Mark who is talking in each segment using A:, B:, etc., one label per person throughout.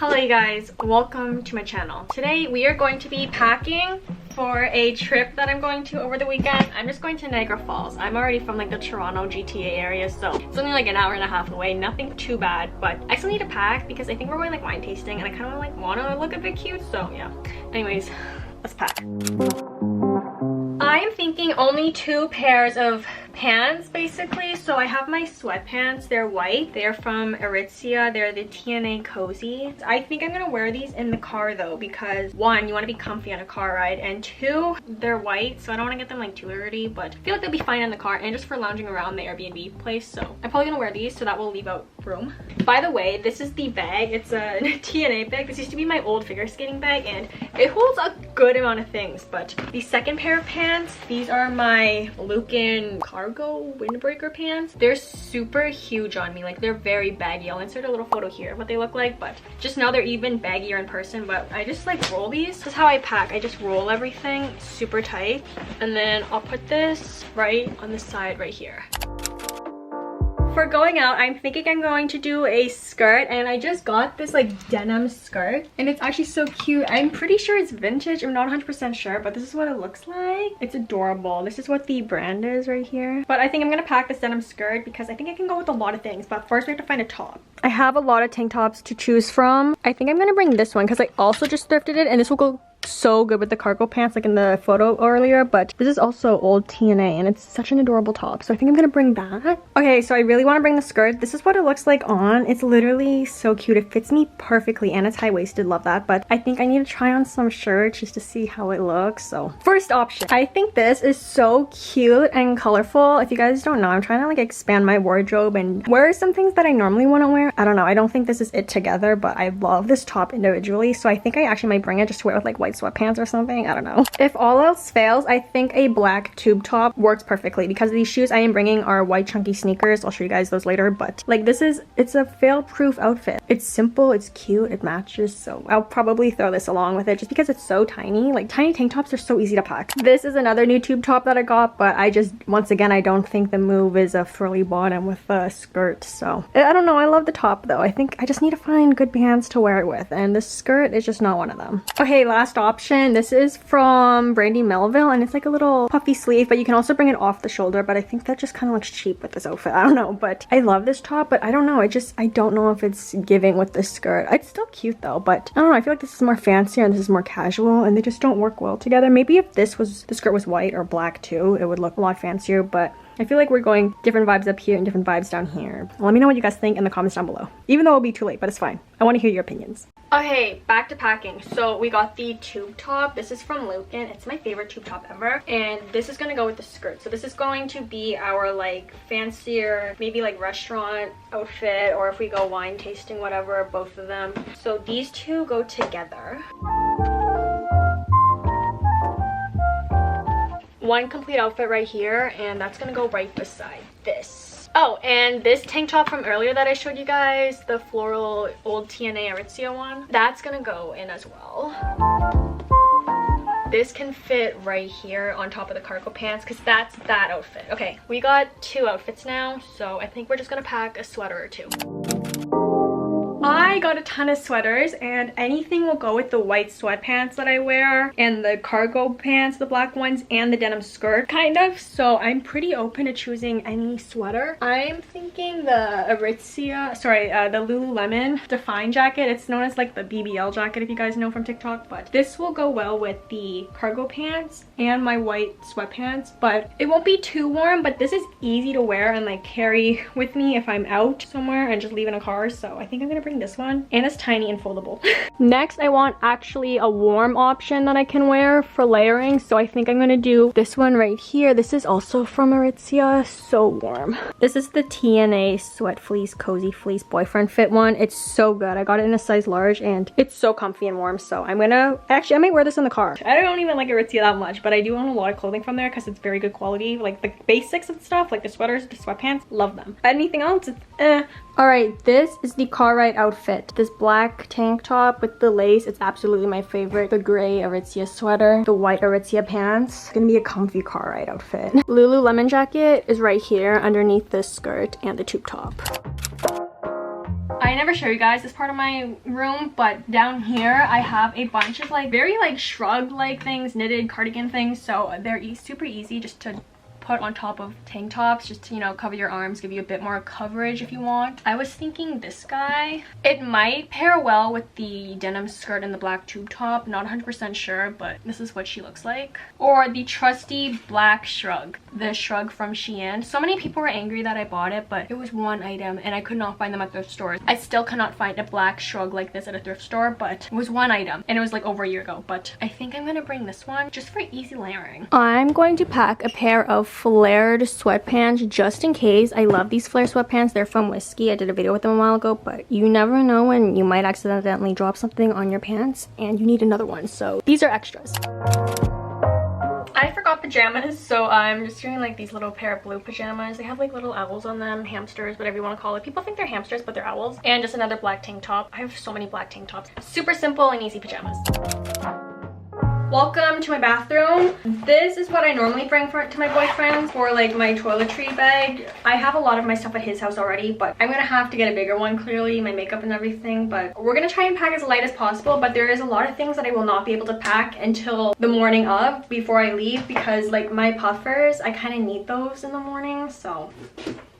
A: Hello you guys, welcome to my channel. Today we are going to be packing for a trip that I'm going to over the weekend. I'm just going to Niagara Falls. I'm already from like the Toronto GTA area, so it's only like an hour and a half away. Nothing too bad, but I still need to pack because I think we're going like wine tasting and I kind of like want to look a bit cute, so yeah. Anyways, let's pack. I'm thinking only 2 pairs of pants basically. So I have my sweatpants. They're white. They're from Aritzia. They're the TNA Cozy. I think I'm gonna wear these in the car though because 1, you want to be comfy on a car ride, and 2, they're white, so I don't want to get them like too dirty, but I feel like they'll be fine in the car and just for lounging around the Airbnb place. So I'm probably gonna wear these so that will leave out room. By the way, this is the bag. It's a TNA bag. This used to be my old figure skating bag and it holds a good amount of things, but the second pair of pants, these are my Lucan cargo windbreaker pants. They're super huge on me, like they're very baggy. I'll insert a little photo here of what they look like, but just know they're even baggier in person. But I just like roll these. This is how I pack. I just roll everything super tight, and then I'll put this right on the side right here. For going out, I'm thinking I'm going to do a skirt, and I just got this like denim skirt and it's actually so cute. I'm pretty sure it's vintage. I'm not 100% sure, but this is what it looks like. It's adorable. This is what the brand is right here. But I think I'm gonna pack this denim skirt because I think I can go with a lot of things, but first we have to find a top. I have a lot of tank tops to choose from. I think I'm gonna bring this one because I also just thrifted it, and this will go so good with the cargo pants like in the photo earlier. But this is also old TNA and it's such an adorable top, so I think I'm gonna bring that. Okay, so I really want to bring the skirt. This is what it looks like on. It's literally so cute. It fits me perfectly and it's high-waisted. Love that. But I think I need to try on some shirts just to see how it looks. So first option, I think this is so cute and colorful. If you guys don't know, I'm trying to like expand my wardrobe and wear some things that I normally want to wear. I don't know, I don't think this is it together, but I love this top individually, so I think I actually might bring it just to wear with like white sweatpants or something. I don't know. If all else fails, I think a black tube top works perfectly because these shoes I am bringing are white chunky sneakers. I'll show you guys those later, but like it's a fail-proof outfit. It's simple, it's cute, it matches, so I'll probably throw this along with it just because it's so tiny. Like tiny tank tops are so easy to pack. This is another new tube top that I got, but I just, once again, I don't think the move is a frilly bottom with a skirt, so I don't know. I love the top though. I think I just need to find good pants to wear it with, and this skirt is just not one of them. Okay, last option. This is from Brandy Melville and it's like a little puffy sleeve, but you can also bring it off the shoulder, but I think that just kind of looks cheap with this outfit. I don't know, but I love this top, but I don't know. I don't know if it's giving with this skirt. It's still cute though, but I don't know. I feel like this is more fancier and this is more casual and they just don't work well together. Maybe if the skirt was white or black too, it would look a lot fancier, but I feel like we're going different vibes up here and different vibes down here. Let me know what you guys think in the comments down below. Even though it'll be too late, but it's fine. I want to hear your opinions. Okay, back to packing. So we got the tube top. This is from Lucan. It's my favorite tube top ever. And this is gonna go with the skirt. So this is going to be our like fancier, maybe like restaurant outfit, or if we go wine tasting, whatever, both of them. So these two go together. One complete outfit right here, and that's gonna go right beside this. Oh, and this tank top from earlier that I showed you guys, the floral old TNA Aritzia one, that's gonna go in as well. This can fit right here on top of the cargo pants because that's that outfit. Okay, we got 2 outfits now, so I think we're just gonna pack a sweater or 2. I got a ton of sweaters, and anything will go with the white sweatpants that I wear and the cargo pants, the black ones, and the denim skirt kind of, so I'm pretty open to choosing any sweater. I'm thinking the Aritzia, the Lululemon Define jacket. It's known as like the BBL jacket if you guys know from TikTok, but this will go well with the cargo pants and my white sweatpants, but it won't be too warm. But this is easy to wear and like carry with me if I'm out somewhere and just leave in a car, so I think I'm gonna bring this one, and it's tiny and foldable. Next, I want actually a warm option that I can wear for layering, so I think I'm gonna do this one right here. This is also from Aritzia, so warm. This is the TNA Sweat Fleece Cozy Fleece Boyfriend Fit one. It's so good. I got it in a size large and it's so comfy and warm, so I might wear this in the car. I don't even like Aritzia that much, but I do own a lot of clothing from there because it's very good quality. Like the basics of stuff, like the sweaters, the sweatpants, love them. Anything else, it's eh. Alright, this is the car ride outfit. This black tank top with the lace, it's absolutely my favorite. The gray Aritzia sweater, the white Aritzia pants. It's gonna be a comfy car ride outfit. Lululemon jacket is right here underneath this skirt and the tube top. I never show you guys this part of my room, but down here I have a bunch of like very like shrug like things, knitted cardigan things, so they're super easy just to put on top of tank tops, just to, you know, cover your arms, give you a bit more coverage if you want. I was thinking this guy, it might pair well with the denim skirt and the black tube top, not 100% sure, but this is what she looks like. Or the trusty black shrug, the shrug from Shein. So many people were angry that I bought it, but it was one item and I could not find them at thrift stores. I still cannot find a black shrug like this at a thrift store, but it was one item and it was like over a year ago. But I think I'm gonna bring this one just for easy layering. I'm going to pack a pair of flared sweatpants just in case. I love these flare sweatpants. They're from Whiskey. I did a video with them a while ago, but you never know when you might accidentally drop something on your pants and you need another one, so these are extras. I forgot pajamas, so I'm just doing like these little pair of blue pajamas. They have like little owls on them, hamsters, whatever you want to call it. People think they're hamsters, but they're owls. And just another black tank top. I have so many black tank tops. Super simple and easy pajamas. Welcome to my bathroom. This is what I normally bring to my boyfriends for like my toiletry bag. I have a lot of my stuff at his house already, but I'm gonna have to get a bigger one, clearly, my makeup and everything. But we're gonna try and pack as light as possible, but there is a lot of things that I will not be able to pack until the morning of, before I leave, because like my puffers, I kind of need those in the morning. So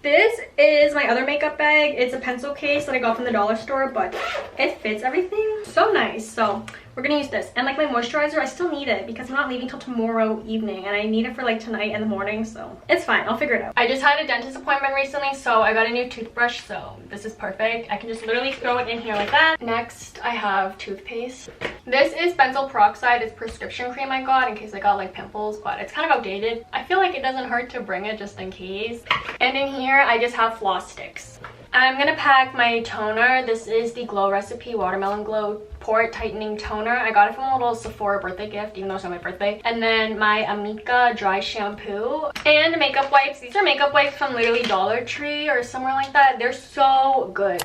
A: this is my other makeup bag. It's a pencil case that I got from the dollar store, but it fits everything so nice. So we're gonna use this. And like my moisturizer, I still need it because I'm not leaving till tomorrow evening and I need it for like tonight and the morning, so it's fine. I'll figure it out. I just had a dentist appointment recently, so I got a new toothbrush, so this is perfect. I can just literally throw it in here like that. Next, I have toothpaste. This is benzoyl peroxide. It's prescription cream I got in case I got like pimples, but it's kind of outdated. I feel like it doesn't hurt to bring it just in case. And in here, I just have floss sticks. I'm gonna pack my toner. This is the Glow Recipe Watermelon Glow Pore Tightening Toner. I got it from a little Sephora birthday gift, even though it's not my birthday. And then my Amika dry shampoo and makeup wipes. These are makeup wipes from literally Dollar Tree or somewhere like that. They're so good.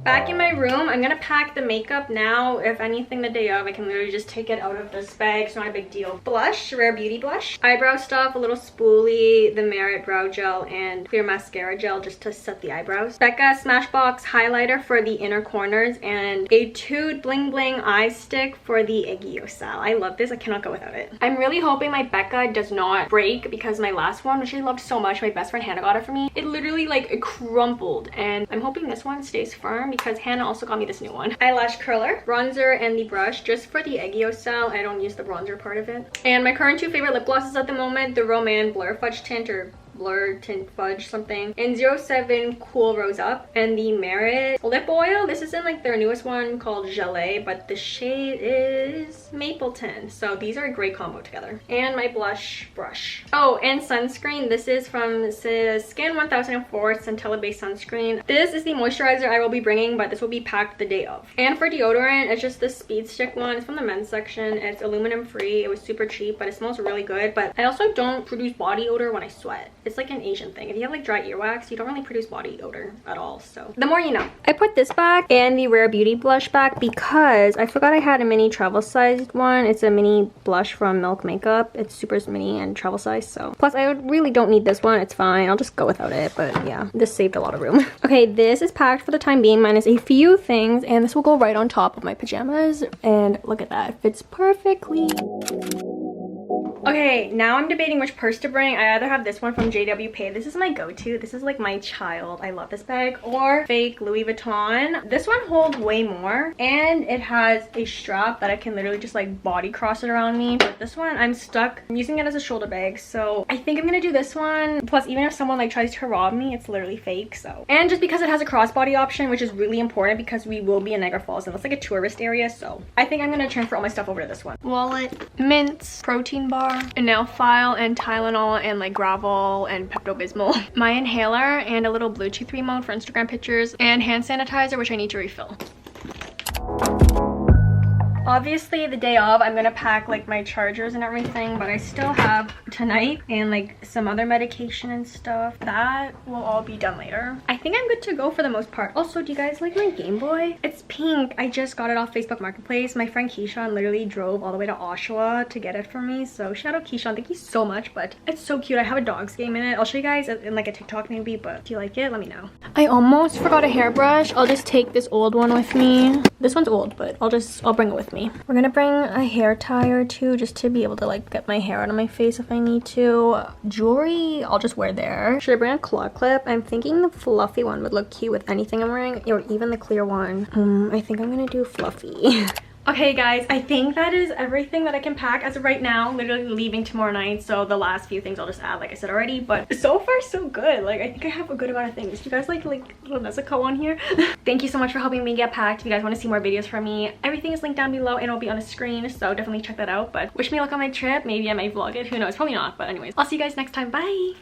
A: Back in my room, I'm gonna pack the makeup now. If anything, the day of, I can literally just take it out of this bag. It's not a big deal. Blush, Rare Beauty blush. Eyebrow stuff, a little spoolie, the Merit brow gel, and clear mascara gel just to set the eyebrows. Becca Smashbox highlighter for the inner corners, and a Tude Bling Bling eye stick for the yesstyle. I love this. I cannot go without it. I'm really hoping my Becca does not break, because my last one, which I loved so much, my best friend Hannah got it for me, it literally like crumpled, and I'm hoping this one stays firm because Hannah also got me this new one. Eyelash curler, bronzer, and the brush just for the Eggio style. I don't use the bronzer part of it. And my current two favorite lip glosses at the moment, the Roman Blur Fudge Tint, or Blur Tint Fudge something, and 07 Cool Rose Up, and the Merit lip oil. This is in like their newest one called Gelée, but the shade is Mapleton, so these are a great combo together. And my blush brush. Oh, and sunscreen. This is from Skin 1004 Centella based sunscreen. This is the moisturizer I will be bringing, but this will be packed the day of. And for deodorant, it's just the Speed Stick one. It's from the men's section. It's aluminum free. It was super cheap, but it smells really good. But I also don't produce body odor when I sweat. It's like an Asian thing. If you have like dry earwax, you don't really produce body odor at all, so the more you know. I put this back and the Rare Beauty blush back because I forgot I had a mini travel sized one. It's a mini blush from Milk Makeup. It's super mini and travel size, so plus I really don't need this one. It's fine. I'll just go without it, but yeah, this saved a lot of room. Okay, this is packed for the time being minus a few things, and this will go right on top of my pajamas, and look at that. It fits perfectly. Okay, now I'm debating which purse to bring. I either have this one from JW Pay. This is my go-to. This is like my child. I love this bag. Or fake Louis Vuitton. This one holds way more, and it has a strap that I can literally just like body cross it around me. But this one, I'm stuck. I'm using it as a shoulder bag, so I think I'm gonna do this one. Plus, even if someone like tries to rob me, it's literally fake, so. And just because it has a crossbody option, which is really important because we will be in Niagara Falls, and it's like a tourist area, so I think I'm gonna transfer all my stuff over to this one. Wallet, mints, protein bar, a nail file, and Tylenol, and like Gravel and Pepto-Bismol. My inhaler, and a little Bluetooth remote for Instagram pictures, and hand sanitizer, which I need to refill. Obviously the day of I'm gonna pack like my chargers and everything, but I still have tonight and like some other medication and stuff. That will all be done later. I think I'm good to go for the most part. Also, do you guys like my Game Boy? It's pink. I just got it off Facebook Marketplace. My friend Keishawn literally drove all the way to Oshawa to get it for me, so shout out Keishawn, thank you so much. But it's so cute. I have a dogs game in it. I'll show you guys in like a TikTok maybe, but do you like it? Let me know. I almost forgot a hairbrush. I'll just take this old one with me. This one's old, but I'll bring it with me. We're gonna bring a hair tie or two just to be able to like get my hair out of my face if I need to. Jewelry, I'll just wear there. Should I bring a claw clip? I'm thinking the fluffy one would look cute with anything I'm wearing, or even the clear one. I think I'm gonna do fluffy. Okay guys, I think that is everything that I can pack as of right now. Literally leaving tomorrow night, so the last few things I'll just add like I said already, but so far so good. Like I think I have a good amount of things. Do you guys like little Nezuko on here? Thank you so much for helping me get packed. If you guys want to see more videos from me, everything is linked down below and it'll be on the screen, so definitely check that out. But wish me luck on my trip. Maybe I might vlog it, who knows, probably not, but anyways, I'll see you guys next time. Bye.